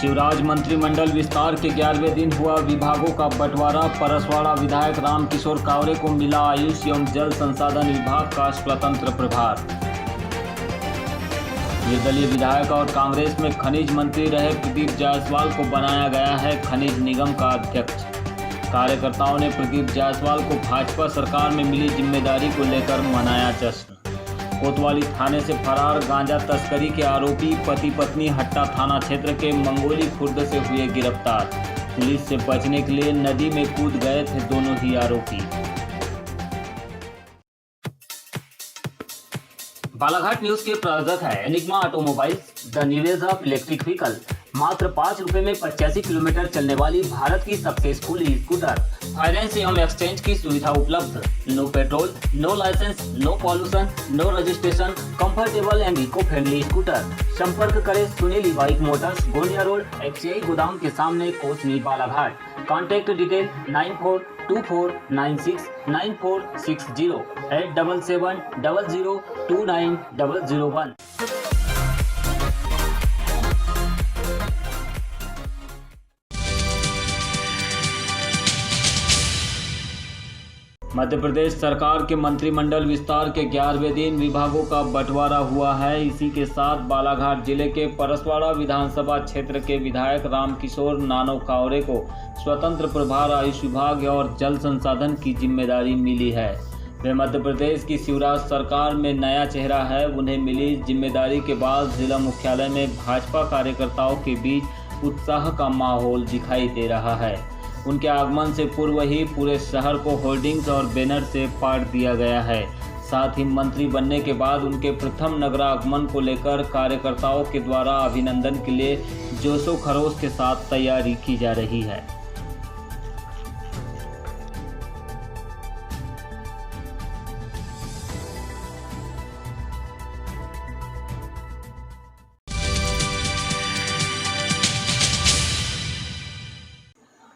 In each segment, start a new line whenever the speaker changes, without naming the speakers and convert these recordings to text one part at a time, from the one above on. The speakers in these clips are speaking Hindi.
शिवराज मंत्रिमंडल विस्तार के 11वें दिन हुआ विभागों का बंटवारा। परसवाड़ा विधायक रामकिशोर कावरे को मिला आयुष एवं जल संसाधन विभाग का स्वतंत्र प्रभार। निर्दलीय विधायक और कांग्रेस में खनिज मंत्री रहे प्रदीप जायसवाल को बनाया गया है खनिज निगम का अध्यक्ष। कार्यकर्ताओं ने प्रदीप जायसवाल को भाजपा सरकार में मिली जिम्मेदारी को लेकर मनाया जश्न। कोतवाली थाने से फरार गांजा तस्करी के आरोपी पति पत्नी हट्टा थाना क्षेत्र के मंगोली खुर्द से हुए गिरफ्तार। पुलिस से बचने के लिए नदी में कूद गए थे दोनों ही आरोपी। बालाघाट न्यूज के प्रायोजक है Enigma Automobiles, the new age of electric vehicle. मात्र 5 रुपए में 85 किलोमीटर चलने वाली भारत की सबसे स्कूली स्कूटर। फाइनेंस एवं एक्सचेंज की सुविधा उपलब्ध। No petrol, no licence, no pollution, no registration, comfortable and eco friendly scooter. संपर्क करें Sunil bike motors, Gondia road, एक्सीआई गोदाम के सामने, कोसनी, बालाघाट। Contact detail 9424969460 87700290001। मध्य प्रदेश सरकार के मंत्रिमंडल विस्तार के 11वें दिन विभागों का बंटवारा हुआ है। इसी के साथ बालाघाट जिले के परसवाड़ा विधानसभा क्षेत्र के विधायक रामकिशोर नानो कावरे को स्वतंत्र प्रभार आयुष विभाग और जल संसाधन की जिम्मेदारी मिली है। वे मध्य प्रदेश की शिवराज सरकार में नया चेहरा है। उन्हें मिली जिम्मेदारी के बाद जिला मुख्यालय में भाजपा कार्यकर्ताओं के बीच उत्साह का माहौल दिखाई दे रहा है। उनके आगमन से पूर्व ही पूरे शहर को होर्डिंग्स और बैनर से पाट दिया गया है। साथ ही मंत्री बनने के बाद उनके प्रथम नगरागमन को लेकर कार्यकर्ताओं के द्वारा अभिनंदन के लिए जोशो खरोश के साथ तैयारी की जा रही है।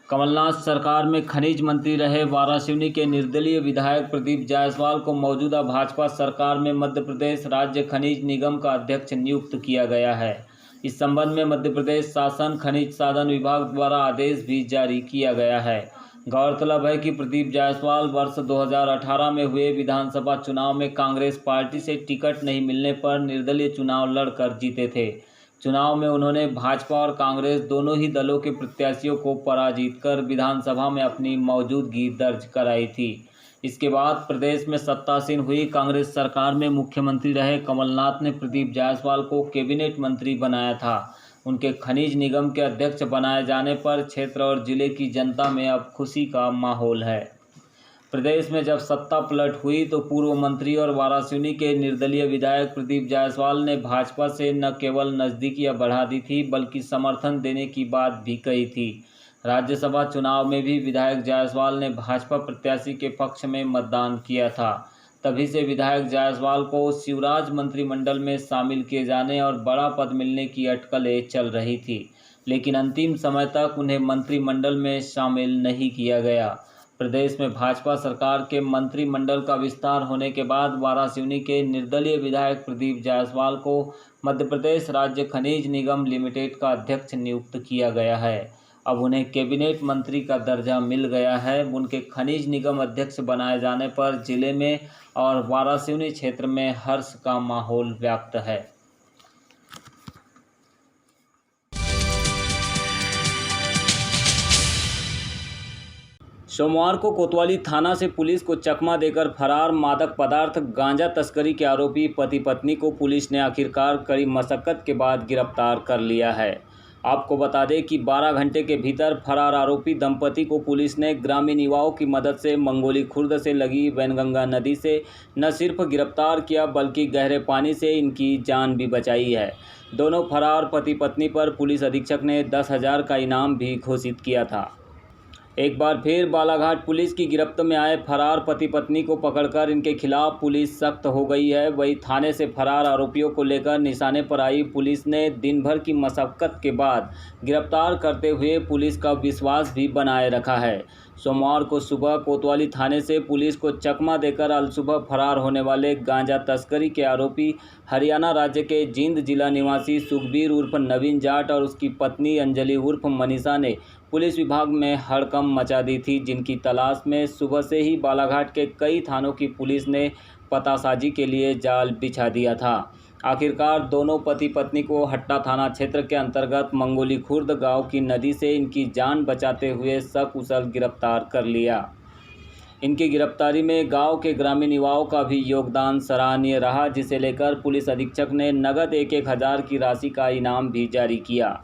कमलनाथ सरकार में खनिज मंत्री रहे वारासिवनी के निर्दलीय विधायक प्रदीप जायसवाल को मौजूदा भाजपा सरकार में मध्य प्रदेश राज्य खनिज निगम का अध्यक्ष नियुक्त किया गया है। इस संबंध में मध्य प्रदेश शासन खनिज साधन विभाग द्वारा आदेश भी जारी किया गया है। गौरतलब है कि प्रदीप जायसवाल वर्ष 2018 में हुए विधानसभा चुनाव में कांग्रेस पार्टी से टिकट नहीं मिलने पर निर्दलीय चुनाव लड़कर जीते थे। चुनाव में उन्होंने भाजपा और कांग्रेस दोनों ही दलों के प्रत्याशियों को पराजित कर विधानसभा में अपनी मौजूदगी दर्ज कराई थी। इसके बाद प्रदेश में सत्तासीन हुई कांग्रेस सरकार में मुख्यमंत्री रहे कमलनाथ ने प्रदीप जायसवाल को कैबिनेट मंत्री बनाया था। उनके खनिज निगम के अध्यक्ष बनाए जाने पर क्षेत्र और जिले की जनता में अब खुशी का माहौल है। प्रदेश में जब सत्ता पलट हुई तो पूर्व मंत्री और वारासिवनी के निर्दलीय विधायक प्रदीप जायसवाल ने भाजपा से न केवल नज़दीकियां बढ़ा दी थी बल्कि समर्थन देने की बात भी कही थी। राज्यसभा चुनाव में भी विधायक जायसवाल ने भाजपा प्रत्याशी के पक्ष में मतदान किया था। तभी से विधायक जायसवाल को शिवराज मंत्रिमंडल में शामिल किए जाने और बड़ा पद मिलने की अटकलें चल रही थी, लेकिन अंतिम समय तक उन्हें मंत्रिमंडल में शामिल नहीं किया गया। प्रदेश में भाजपा सरकार के मंत्रिमंडल का विस्तार होने के बाद वारासिवनी के निर्दलीय विधायक प्रदीप जायसवाल को मध्य प्रदेश राज्य खनिज निगम लिमिटेड का अध्यक्ष नियुक्त किया गया है। अब उन्हें कैबिनेट मंत्री का दर्जा मिल गया है। उनके खनिज निगम अध्यक्ष बनाए जाने पर जिले में और वारासिवनी क्षेत्र में हर्ष का माहौल व्याप्त है। सोमवार को कोतवाली थाना से पुलिस को चकमा देकर फरार मादक पदार्थ गांजा तस्करी के आरोपी पति पत्नी को पुलिस ने आखिरकार कड़ी मशक्कत के बाद गिरफ्तार कर लिया है। आपको बता दें कि 12 घंटे के भीतर फरार आरोपी दंपति को पुलिस ने ग्रामीण युवाओं की मदद से मंगोली खुर्द से लगी वैनगंगा नदी से न सिर्फ गिरफ्तार किया बल्कि गहरे पानी से इनकी जान भी बचाई है। दोनों फरार पति पत्नी पर पुलिस अधीक्षक ने 10,000 का इनाम भी घोषित किया था। एक बार फिर बालाघाट पुलिस की गिरफ्त में आए फरार पति पत्नी को पकड़कर इनके खिलाफ पुलिस सख्त हो गई है। वही थाने से फरार आरोपियों को लेकर निशाने पर आई पुलिस ने दिन भर की मशक्कत के बाद गिरफ्तार करते हुए पुलिस का विश्वास भी बनाए रखा है। सोमवार को सुबह कोतवाली थाने से पुलिस को चकमा देकर अलसुबह फरार होने वाले गांजा तस्करी के आरोपी हरियाणा राज्य के जींद जिला निवासी सुखबीर उर्फ नवीन जाट और उसकी पत्नी अंजलि उर्फ मनीषा ने पुलिस विभाग में हड़कंप मचा दी थी, जिनकी तलाश में सुबह से ही बालाघाट के कई थानों की पुलिस ने पतासाजी के लिए जाल बिछा दिया था। आखिरकार दोनों पति पत्नी को हट्टा थाना क्षेत्र के अंतर्गत मंगोली खुर्द गांव की नदी से इनकी जान बचाते हुए सकुशल गिरफ्तार कर लिया। इनकी गिरफ्तारी में गांव के ग्रामीण युवाओं का भी योगदान सराहनीय रहा, जिसे लेकर पुलिस अधीक्षक ने नगद 1-1 हज़ार की राशि का इनाम भी जारी किया।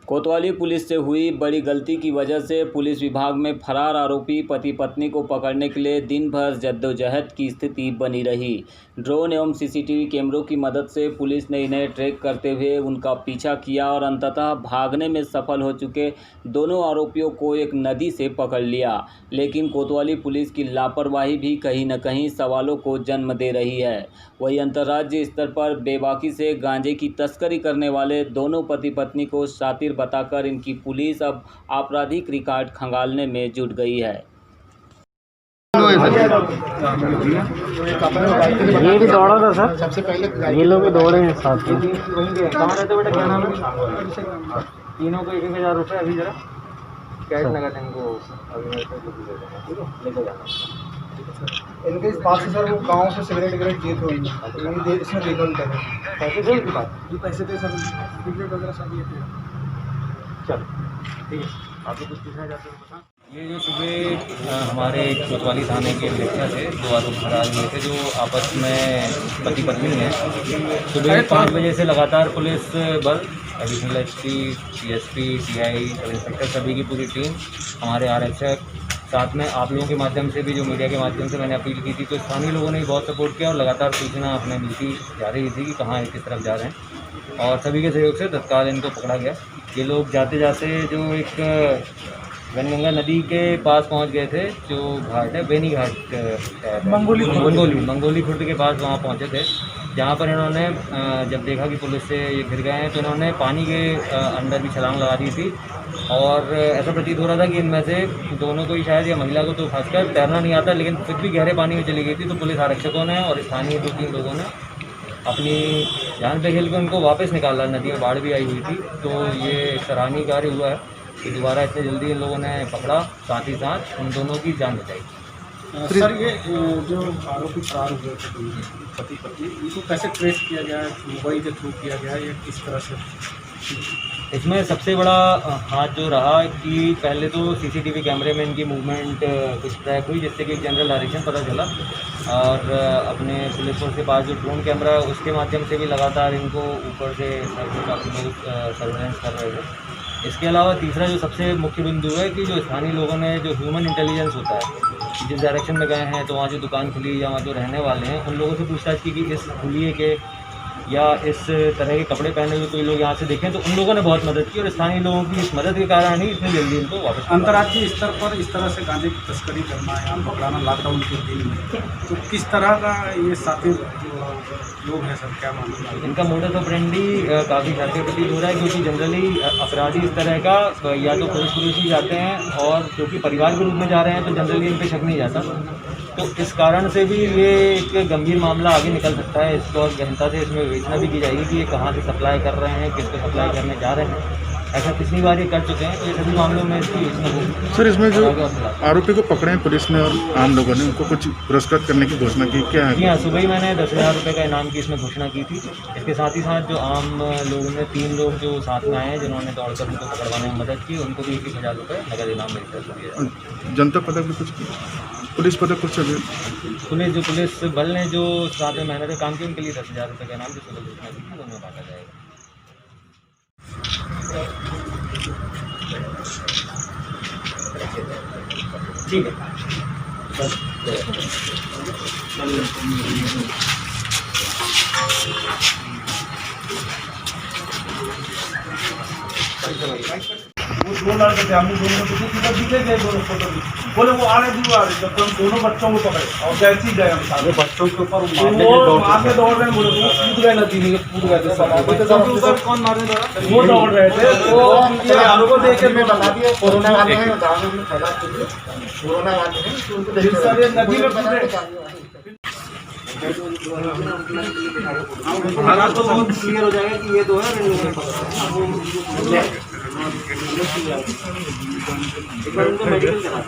कोतवाली पुलिस से हुई बड़ी गलती की वजह से पुलिस विभाग में फरार आरोपी पति पत्नी को पकड़ने के लिए दिन भर जद्दोजहद की स्थिति बनी रही। ड्रोन एवं सीसीटीवी कैमरों की मदद से पुलिस ने इन्हें ट्रैक करते हुए उनका पीछा किया और अंततः भागने में सफल हो चुके दोनों आरोपियों को एक नदी से पकड़ लिया। लेकिन कोतवाली पुलिस की लापरवाही भी कहीं न कहीं सवालों को जन्म दे रही है। वही अंतर्राज्यीय स्तर पर बेबाकी से गांजे की तस्करी करने वाले दोनों पति पत्नी को शातिर बताकर इनकी पुलिस अब आपराधिक रिकॉर्ड खंगालने में जुट गई है।
ये भी दौड़ा था सर, सबसे पहले ये लोग भी दौड़े हैं साथ में। कहाँ रहते बेटा, क्या नाम है? तीनों को 1-1 हज़ार रुपये अभी जरा कैश नगद इनको अभी लेके जाना।
इनके इस पास से सर वो गाँव से सिगरेट जीत हुई इसमें देखा उनका
पैसे दे उनके पास,
जो पैसे थे सर सिगरेट वगैरह सब ये थे।
चलो ठीक है, आपको कुछ पूछना चाहते हो बता।
ये जो सुबह हमारे कोतवाली थाने के इलेक्शन से 2 आरोपी फरार हुए थे, जो आपस में पति पत्नी हैं। सुबह 5 बजे से लगातार पुलिस बल, additional SP, CSP, TI, sub inspector, सभी की पूरी टीम, हमारे आरक्षक, साथ में आप लोगों के माध्यम से भी, जो मीडिया के माध्यम से मैंने अपील की थी, तो स्थानीय लोगों ने भी बहुत सपोर्ट किया और लगातार सूचना अपने मिलती जा रही थी कि कहाँ किस तरफ जा रहे हैं, और सभी के सहयोग से तत्काल इनको पकड़ा गया। ये लोग जाते जाते जो एक गनगंगा नदी के पास पहुंच गए थे, जो घाट है बेनी घाट, मंगोली खुर्द के पास वहां पहुंचे थे, जहां पर इन्होंने जब देखा कि पुलिस से ये गिर गए हैं, तो इन्होंने पानी के अंदर भी छलांग लगा दी थी। और ऐसा प्रतीत हो रहा था कि इनमें से दोनों को ही शायद, या महिला को तो खासकर तैरना नहीं आता, लेकिन फिर भी गहरे पानी में चली गई थी। तो पुलिस आरक्षकों ने और स्थानीय 2-3 लोगों ने अपनी जान पे खेल के उनको वापस निकाला। नदी में बाढ़ भी आई हुई थी, तो ये एक सराहनीय कार्य हुआ है कि दोबारा इतने जल्दी इन लोगों ने पकड़ा, साथ ही साथ उन दोनों की जान बचाई।
सर ये जो आरोपी फरार हुए थे पति पत्नी, इनको कैसे ट्रेस किया गया है? मोबाइल के थ्रू किया गया है या किस तरह से?
इसमें सबसे बड़ा हाथ जो रहा कि पहले तो सीसीटीवी कैमरे में इनकी मूवमेंट कुछ ट्रैक हुई, जिससे कि जनरल डायरेक्शन पता चला, और अपने पुलिस फोर्स के पास जो ड्रोन कैमरा है उसके माध्यम से भी लगातार इनको ऊपर से काफ़ी लोग सर्वेलेंस कर रहे थे। इसके अलावा तीसरा जो सबसे मुख्य बिंदु है कि जो स्थानीय लोगों ने, जो ह्यूमन इंटेलिजेंस होता है, जिस डायरेक्शन में गए हैं, तो वहाँ जो दुकान खुली या वहाँ जो रहने वाले हैं, उन लोगों से पूछताछ की कि इस हुलिये के या इस तरह के कपड़े पहने हुए कोई लोग यहाँ से देखें, तो उन लोगों ने बहुत मदद की और स्थानीय लोगों की इस मदद के कारण ही इतनी जल्दी इनको वापस।
अंतर्राज्यीय स्तर पर इस तरह से गांजे की तस्करी करना, यहाँ पकड़ाना लॉकडाउन के दिन में, तो किस तरह का ये साथी लोग हैं सर, क्या मानना है?
इनका मोडस ऑपरेंडी काफ़ी शातिर प्रतीत हो रहा है, क्योंकि जनरली अपराधी इस तरह का या तो पुलिस ही जाते हैं, और क्योंकि परिवार के रूप में जा रहे हैं तो जनरली इन पर शक नहीं जाता। तो इस कारण से भी ये एक गंभीर मामला आगे निकल सकता है। इसको और गहनता से इसमें विवेचना भी की जाएगी कि ये कहाँ से सप्लाई कर रहे हैं, किसको सप्लाई करने जा रहे हैं। ऐसा पिछली बार ये कर चुके हैं, तो ये सभी मामलों में इसकी विवेचना होगी।
सर, इसमें जो आरोपी को पकड़े हैं पुलिस ने और आम लोगों ने, उनको कुछ पुरस्कृत करने की घोषणा की, क्या है?
जी हाँ, सुबह ही मैंने 10,000 रुपये का इनाम की इसमें घोषणा की थी। इसके साथ ही साथ जो आम लोगों ने, 3 लोग जो साथ में आए हैं जिन्होंने दौड़कर उनको पकड़वाने में मदद की, उनको भी 1-1 हज़ार रुपये नगद इनाम मिल दिया।
जनता पदक भी कुछ, पुलिस पदक कुछ अभी
पुलिस बल ने जो साथ में मेहनत काम की, उनके लिए 10,000 रुपये का इनाम जो सुबह घोषणा की थी, उनमें बांटा जाएगा। ठीक है।
दो लड़के थे, हम दोनों को किधर दिखे गए दोनों फोटो भी, बोले वो आने दी आ रही, जब हम दोनों बच्चों को पकड़े और जैसे ही गए हम सारे बच्चों के ऊपर मारने दौड़ रहे हैं, बोले वो कूद गए नदी में, कूद गए थे सब ऊपर। कौन मारने दौड़ा? वो दौड़ रहे थे, वो को देख के मैं बता दिया कोरोना वाले हैं, कोरोना वाले हैं, सर ये नदी में कूदे। हालात तो बहुत क्लियर हो जाएगा कि ये दो है, मेडिकल करा